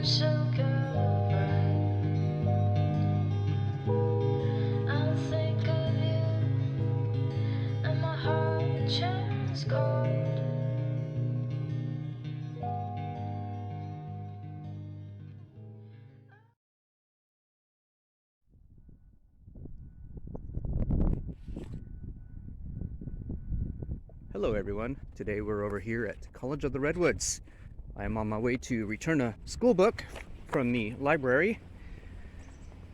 so girlfriend. I'll think of you and my heart turns cold. Hello everyone, today we're over here at College of the Redwoods. I am on my way to return a school book from the library.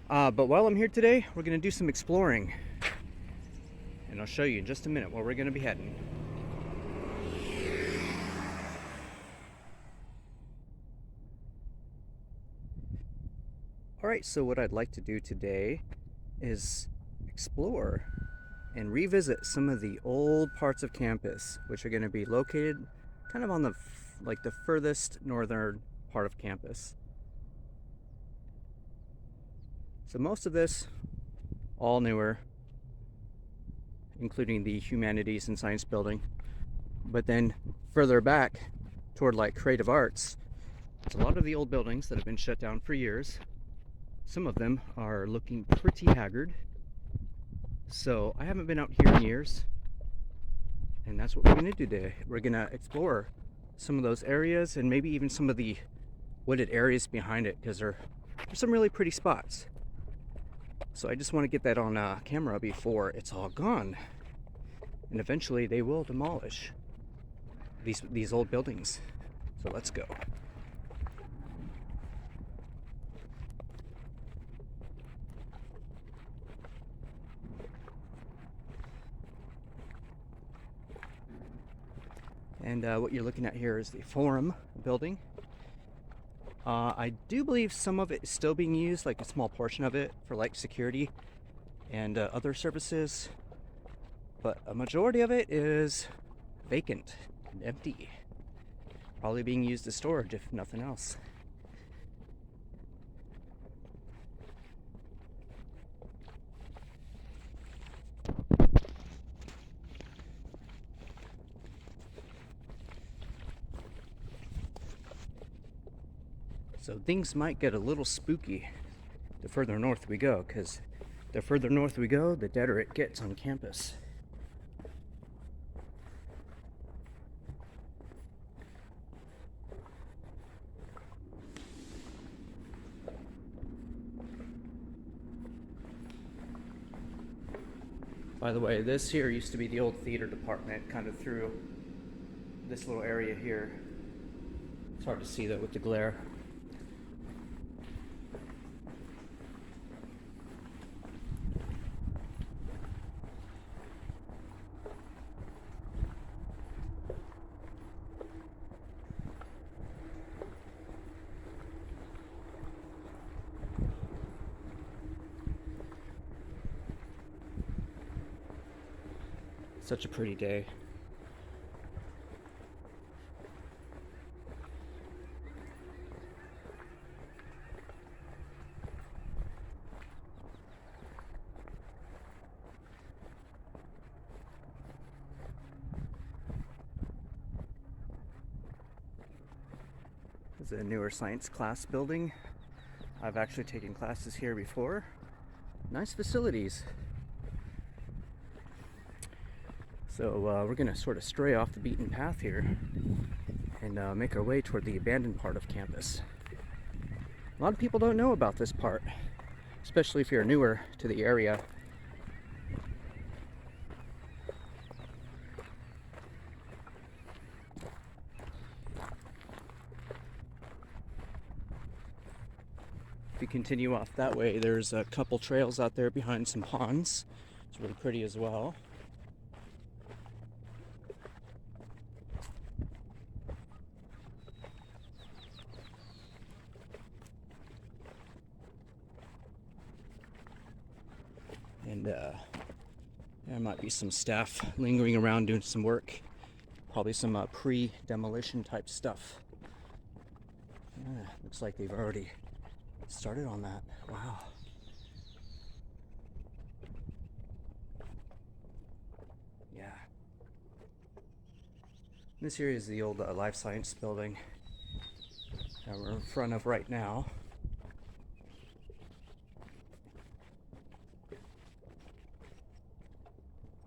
But while I'm here today, we're going to do some exploring. And I'll show you in just a minute where we're going to be heading. Alright, so what I'd like to do today is explore and revisit some of the old parts of campus, which are going to be located kind of on the furthest northern part of campus. So most of this, all newer, including the Humanities and Science Building. But then further back toward like creative arts, there's a lot of the old buildings that have been shut down for years. Some of them are looking pretty haggard. So I haven't been out here in years, and that's what we're going to do today. We're going to explore some of those areas and maybe even some of the wooded areas behind it, because there's some really pretty spots. So I just want to get that on camera before it's all gone. And eventually they will demolish these old buildings. So let's go. And what you're looking at here is the Forum building. I do believe some of it is still being used, like a small portion of it, for like security and other services. But a majority of it is vacant and empty. Probably being used as storage, if nothing else. So things might get a little spooky the further north we go, because the further north we go, the deader it gets on campus. By the way, this here used to be the old theater department, kind of through this little area here. It's hard to see though with the glare. Such a pretty day. This is a newer science class building. I've actually taken classes here before. Nice facilities. So we're going to sort of stray off the beaten path here and make our way toward the abandoned part of campus. A lot of people don't know about this part, especially if you're newer to the area. If you continue off that way, there's a couple trails out there behind some ponds. It's really pretty as well. And there might be some staff lingering around doing some work. Probably some pre-demolition type stuff. Looks like they've already started on that. Wow. Yeah. This here is the old life science building. that we're in front of right now.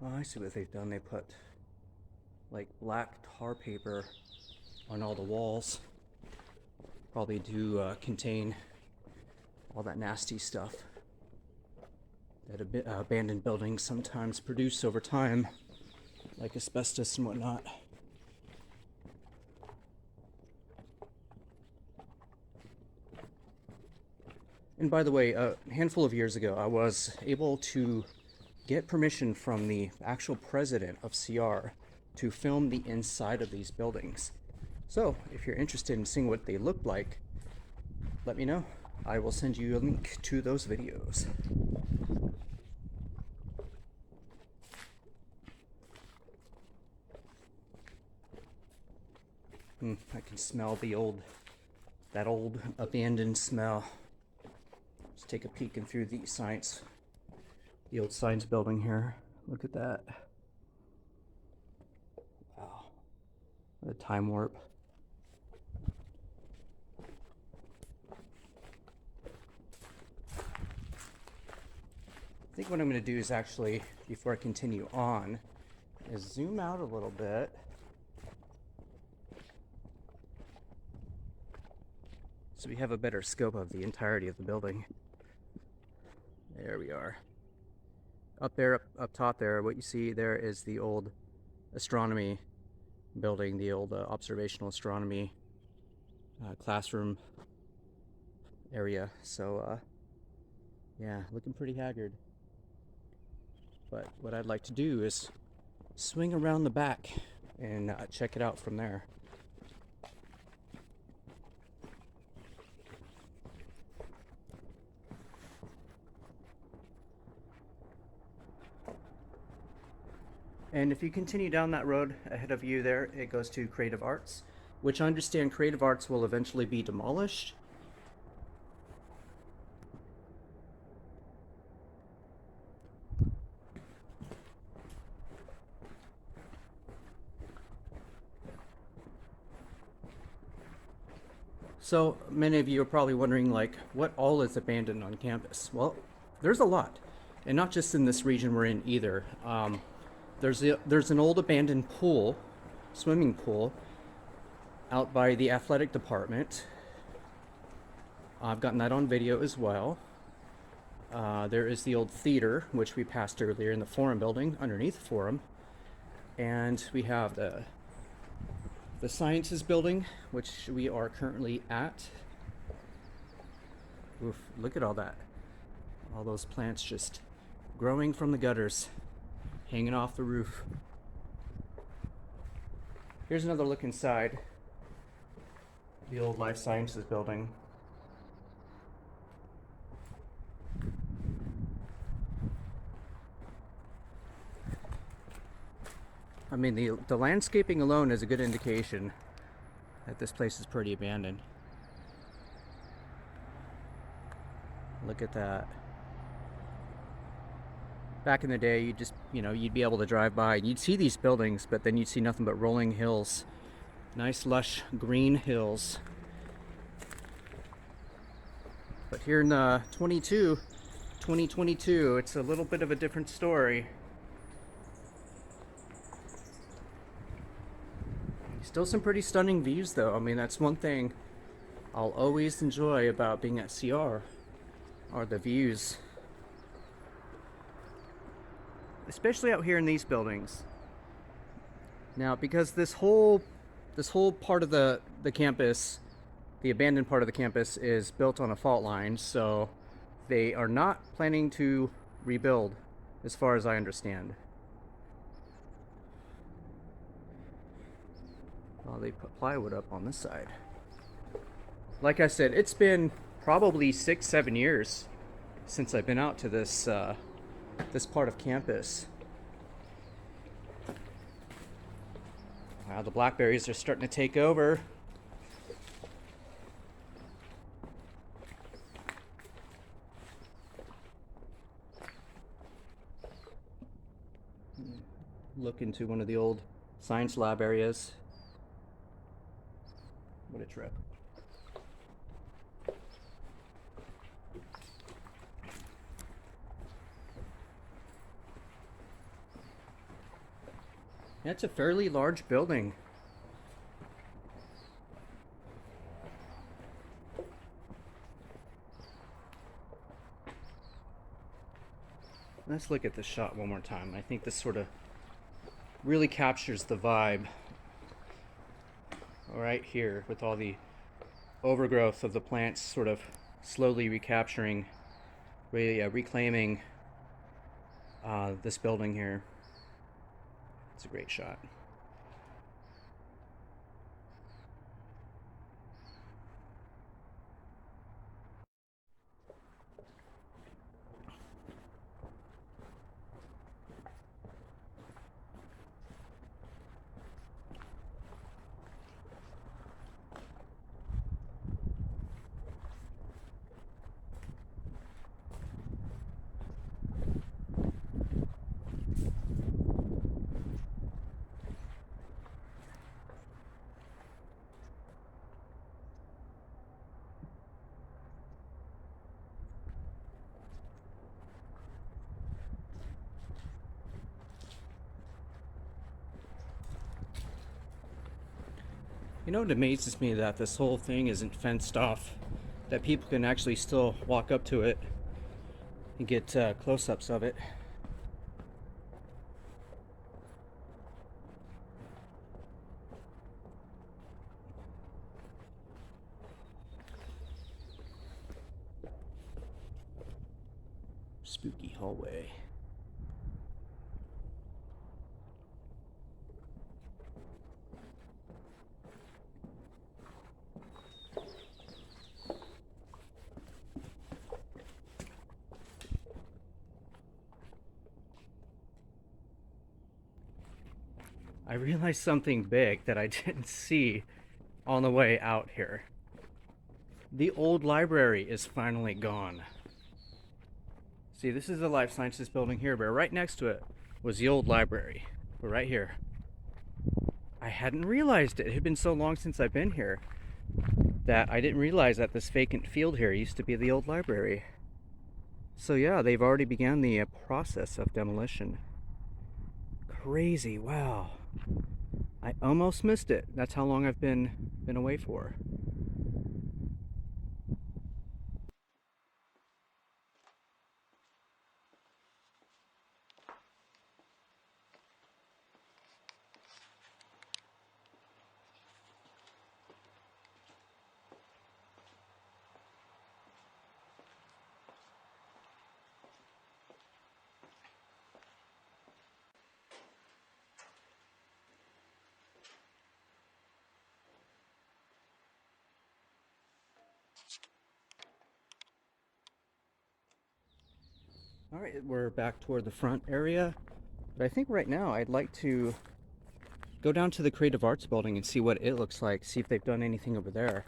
Oh, I see what they've done. They put like black tar paper on all the walls, probably to contain all that nasty stuff that abandoned buildings sometimes produce over time, like asbestos and whatnot. And by the way, a handful of years ago, I was able to get permission from the actual president of CR to film the inside of these buildings. So, if you're interested in seeing what they look like, let me know. I will send you a link to those videos. I can smell that old abandoned smell. Let's take a peek in through the old science building here. Look at that. Wow. What a time warp. I think what I'm going to do is actually, before I continue on, is zoom out a little bit. So we have a better scope of the entirety of the building. There we are. Up there, up top there, what you see there is the old astronomy building, the old observational astronomy classroom area. So, yeah, looking pretty haggard. But what I'd like to do is swing around the back and check it out from there. And if you continue down that road ahead of you there, it goes to Creative Arts, which I understand Creative Arts will eventually be demolished. So many of you are probably wondering, like, what all is abandoned on campus? Well, there's a lot, and not just in this region we're in either. There's an old abandoned pool, swimming pool, out by the athletic department. I've gotten that on video as well. There is the old theater, which we passed earlier in the forum building, underneath the forum. And we have the sciences building, which we are currently at. Oof, look at all that. All those plants just growing from the gutters, hanging off the roof. Here's another look inside the old life sciences building. I mean, the landscaping alone is a good indication that this place is pretty abandoned. Look at that. Back in the day, you'd be able to drive by and you'd see these buildings, but then you'd see nothing but rolling hills. Nice, lush, green hills. But here in 2022, it's a little bit of a different story. Still some pretty stunning views though. I mean, that's one thing I'll always enjoy about being at CR, are the views. Especially out here in these buildings. Now, because this whole part of the campus, the abandoned part of the campus, is built on a fault line, so they are not planning to rebuild, as far as I understand. Well, they put plywood up on this side. Like I said, it's been probably 6-7 years since I've been out to this this part of campus. Wow, the blackberries are starting to take over. Look into one of the old science lab areas. What a trip. That's a fairly large building. Let's look at this shot one more time. I think this sort of really captures the vibe right here with all the overgrowth of the plants sort of slowly recapturing, reclaiming this building here. It's a great shot. You know, it amazes me that this whole thing isn't fenced off, that people can actually still walk up to it and get close-ups of it. Spooky hallway. I realized something big that I didn't see on the way out here. The old library is finally gone. See, this is the Life Sciences building here, but right next to it was the old library. But right here. I hadn't realized it. It had been so long since I've been here that I didn't realize that this vacant field here used to be the old library. So yeah, they've already begun the process of demolition. Crazy, wow. I almost missed it. That's how long I've been away for. All right, we're back toward the front area, but I think right now I'd like to go down to the Creative Arts building and see what it looks like, see if they've done anything over there.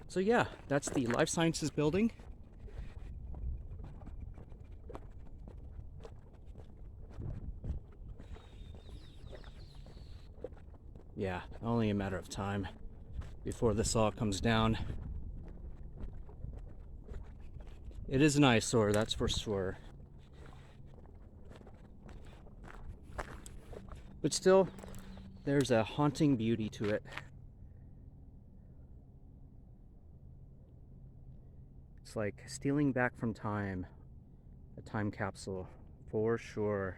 So yeah, that's the Life Sciences building. Yeah, only a matter of time before this all comes down. It is an eyesore, that's for sure. But still, there's a haunting beauty to it. It's like stealing back from time, a time capsule, for sure.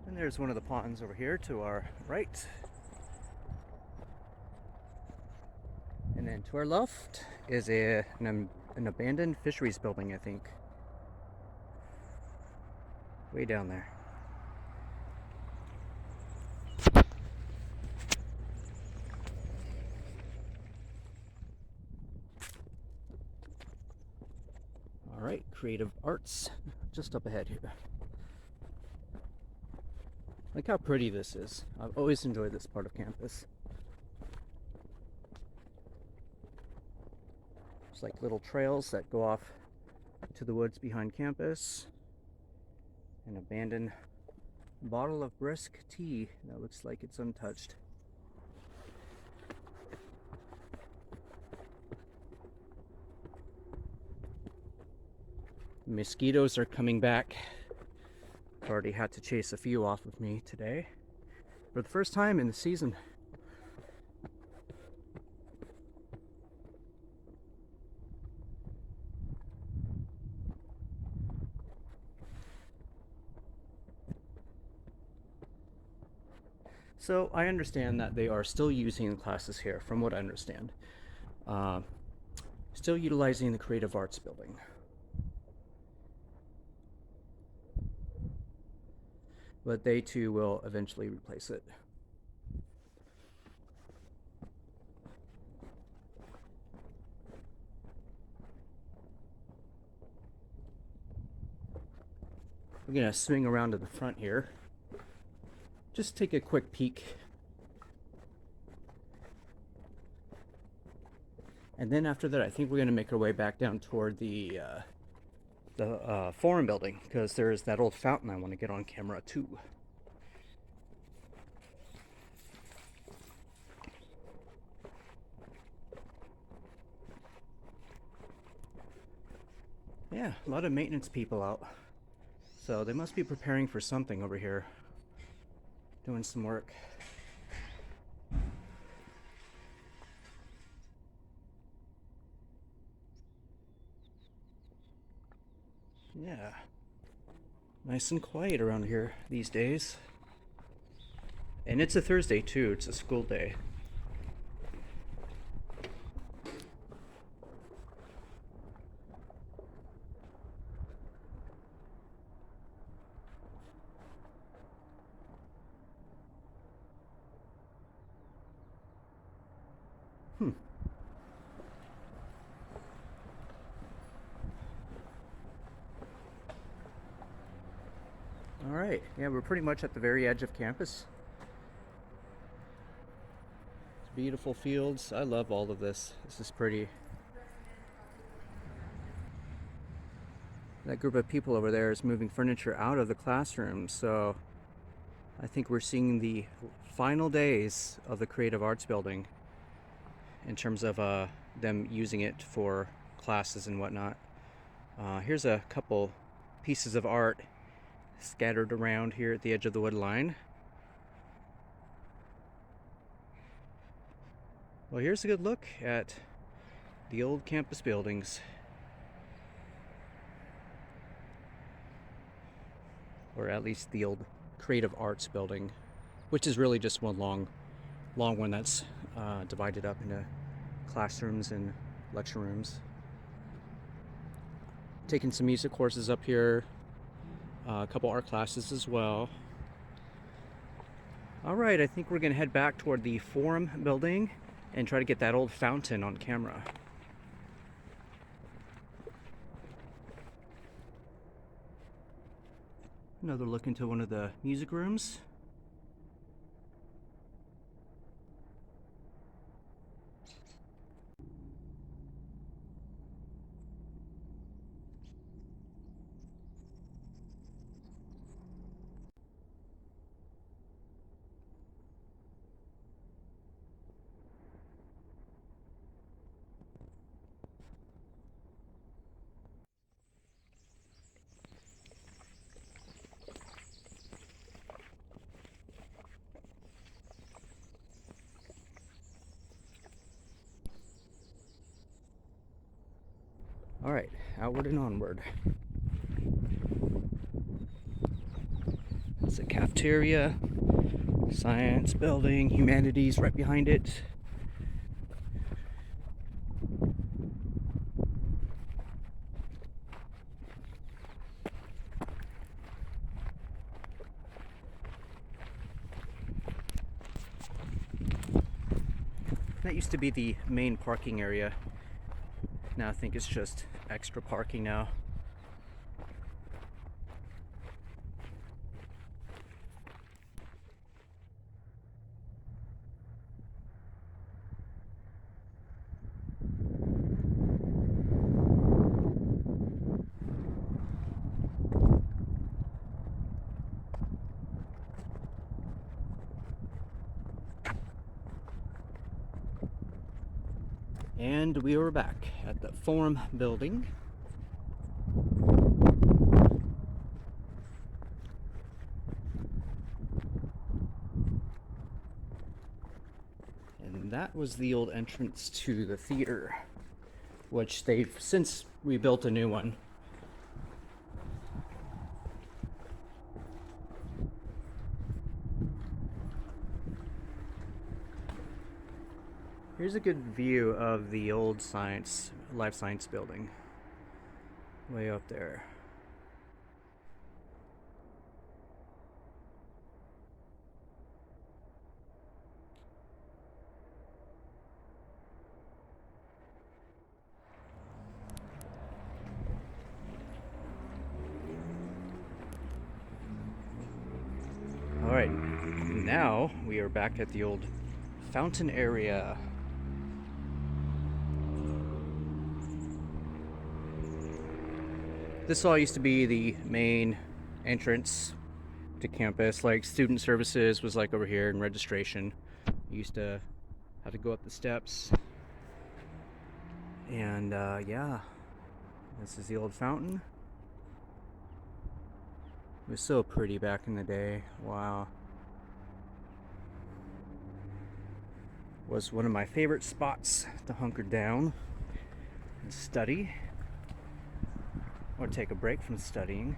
And there's one of the ponds over here to our right. And then to our left is an abandoned fisheries building, I think. Way down there. right, creative arts, just up ahead here. Look how pretty this is. I've always enjoyed this part of campus. There's like little trails that go off to the woods behind campus. An abandoned bottle of brisk tea that looks like it's untouched. Mosquitoes are coming back. I've already had to chase a few off of me today for the first time in the season. So I understand that they are still using the classes here, from what I understand. Still utilizing the Creative Arts Building. But they too will eventually replace it. We're gonna swing around to the front here. Just take a quick peek. And then after that, I think we're gonna make our way back down toward the forum building, because there's that old fountain I want to get on camera too. Yeah, a lot of maintenance people out. So they must be preparing for something over here. Doing some work. Yeah. Nice and quiet around here these days. And it's a Thursday too, it's a school day. All right, yeah, we're pretty much at the very edge of campus. It's beautiful fields. I love all of this. This is pretty. That group of people over there is moving furniture out of the classroom, so I think we're seeing the final days of the Creative Arts Building in terms of them using it for classes and whatnot. Here's a couple pieces of art scattered around here at the edge of the wood line. Well, here's a good look at the old campus buildings. Or at least the old Creative Arts Building, which is really just one long one that's divided up into classrooms and lecture rooms. Taking some music courses up here. A couple art classes as well. All right, I think we're gonna head back toward the forum building and try to get that old fountain on camera. Another look into one of the music rooms. All right, outward and onward. It's a cafeteria, science building, humanities right behind it. That used to be the main parking area. Now I think it's just extra parking now. And we were back at the Forum Building. And that was the old entrance to the theater, which they've since rebuilt a new one. Here's a good view of the old life science building, way up there. All right, now we are back at the old fountain area. This all used to be the main entrance to campus. Like student services was like over here, and registration. You used to have to go up the steps. And yeah, this is the old fountain. It was so pretty back in the day. Wow. Was one of my favorite spots to hunker down and study, or take a break from studying.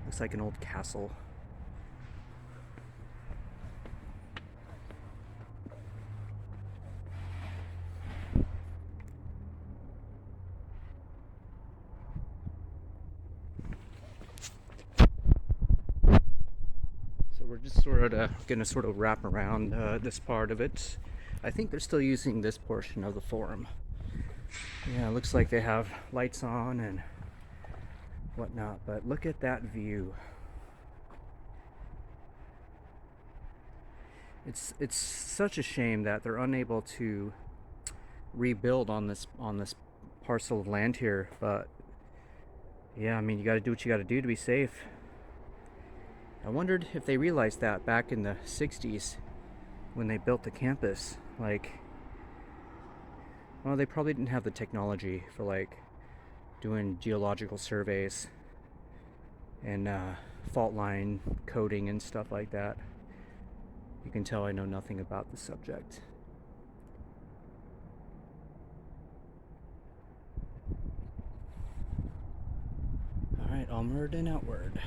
Looks like an old castle. We're just gonna wrap around this part of it. I think they're still using this portion of the forum. Yeah, it looks like they have lights on and whatnot, but look at that view. It's such a shame that they're unable to rebuild on this parcel of land here, but yeah, I mean, you got to do what you got to do to be safe. I wondered if they realized that back in the 60s when they built the campus. Like, well, they probably didn't have the technology for like doing geological surveys and fault line coding and stuff like that. You can tell I know nothing about the subject. All right, onward and outward.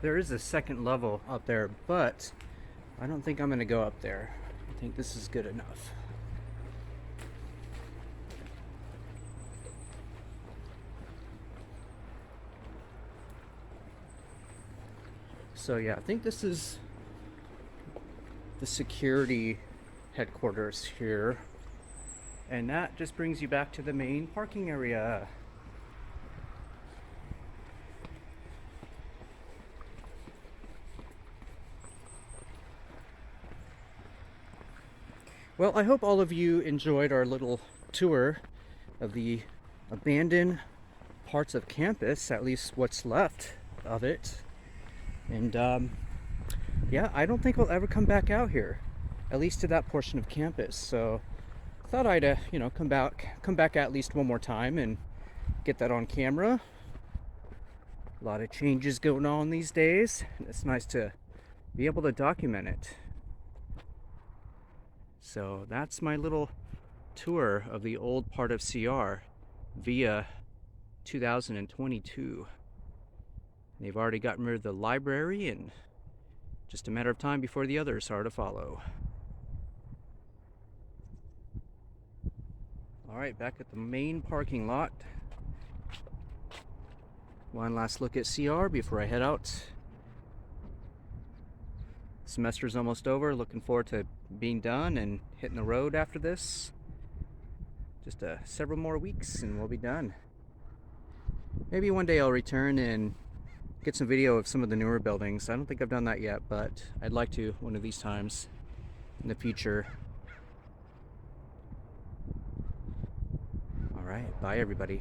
There is a second level up there, but I don't think I'm going to go up there. I think this is good enough. So yeah, I think this is the security headquarters here. And that just brings you back to the main parking area. Well, I hope all of you enjoyed our little tour of the abandoned parts of campus, at least what's left of it. And yeah, I don't think we'll ever come back out here, at least to that portion of campus. So I thought I'd come back at least one more time and get that on camera. A lot of changes going on these days, and it's nice to be able to document it. So that's my little tour of the old part of CR via 2022. They've already gotten rid of the library, and just a matter of time before the others are to follow. Alright, back at the main parking lot. One last look at CR before I head out. Semester's almost over. Looking forward to being done and hitting the road after this. Just several more weeks and we'll be done. Maybe one day I'll return and get some video of some of the newer buildings. I don't think I've done that yet, but I'd like to one of these times in the future. right, bye everybody.